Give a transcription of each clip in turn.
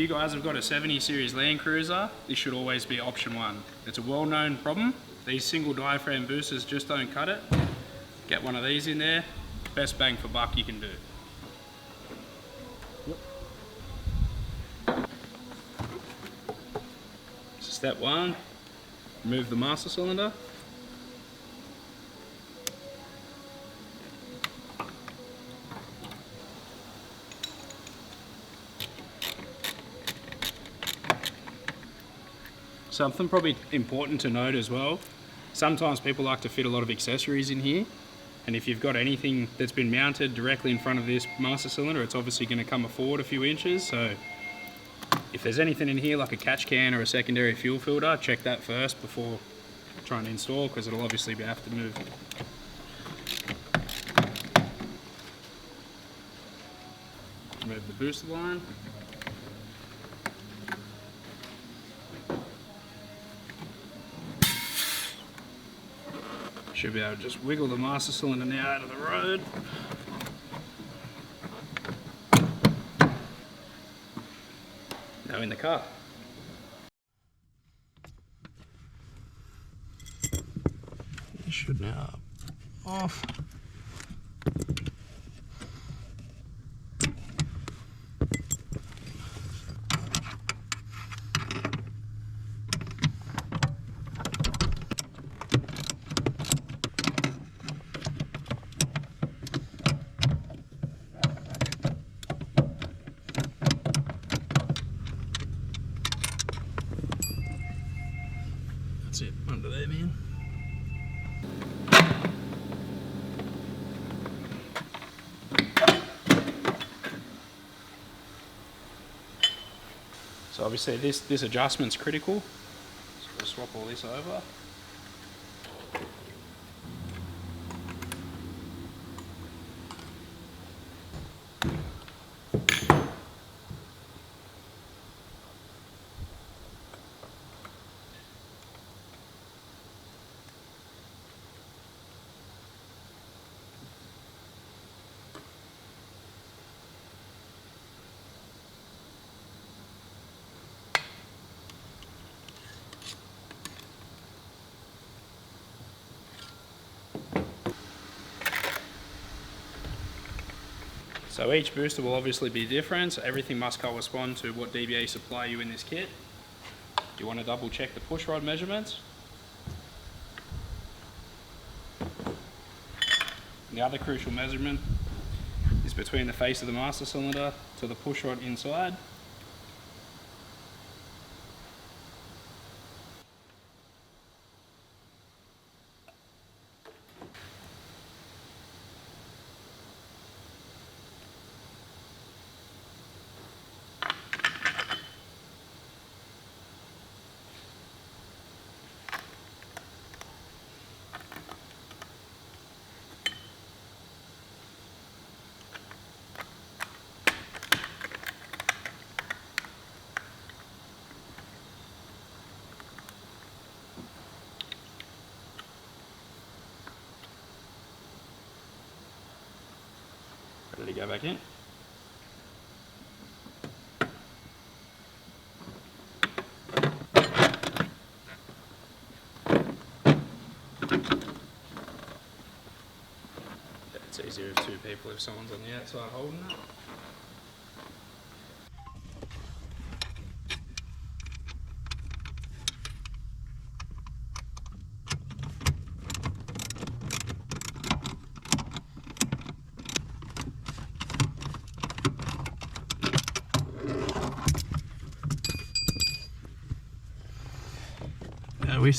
you guys have got a 70 series LandCruiser, this should always be option one. It's a well-known problem. These single diaphragm boosters just don't cut it. Get one of these in there, best bang for buck you can do. So step one, remove the master cylinder. Something probably important to note as well, sometimes people like to fit a lot of accessories in here, and if you've got anything that's been mounted directly in front of this master cylinder, it's obviously going to come forward a few inches. So if there's anything in here like a catch can or a secondary fuel filter, check that first before trying to install, because it'll obviously have to move. Remove the booster line. Should be able to just wiggle the master cylinder now out of the road. Now in the car. It should now off. That's it, under there, man. So obviously this adjustment's critical. So we'll swap all this over. So each booster will obviously be different, so everything must correspond to what DBA supply you in this kit. You want to double check the push rod measurements. The other crucial measurement is between the face of the master cylinder to the push rod inside. Ready to go back in. It's easier with two people if someone's on the outside holding it.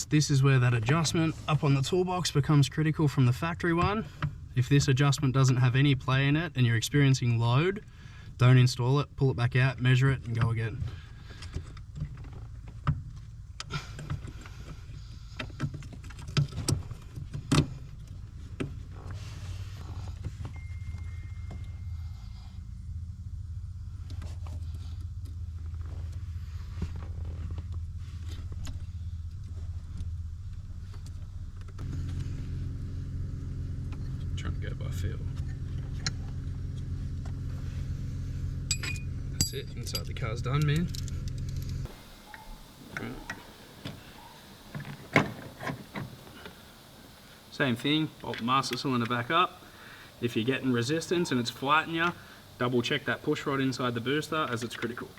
This is where that adjustment up on the toolbox becomes critical from the factory one. If this adjustment doesn't have any play in it and you're experiencing load, don't install it, pull it back out, measure it and go again. Trying to go by feel. That's That's it, inside the car's done, man. Same thing, bolt the master cylinder back up. If you're getting resistance and it's flattening you, double check that push rod inside the booster as it's critical.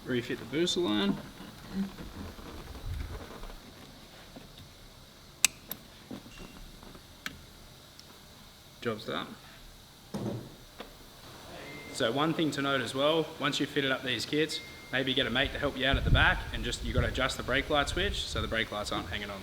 Refit the booster line. Job's done. So one thing to note as well, once you've fitted up these kits, maybe get a mate to help you out at the back, and just, you've got to adjust the brake light switch so the brake lights aren't hanging on.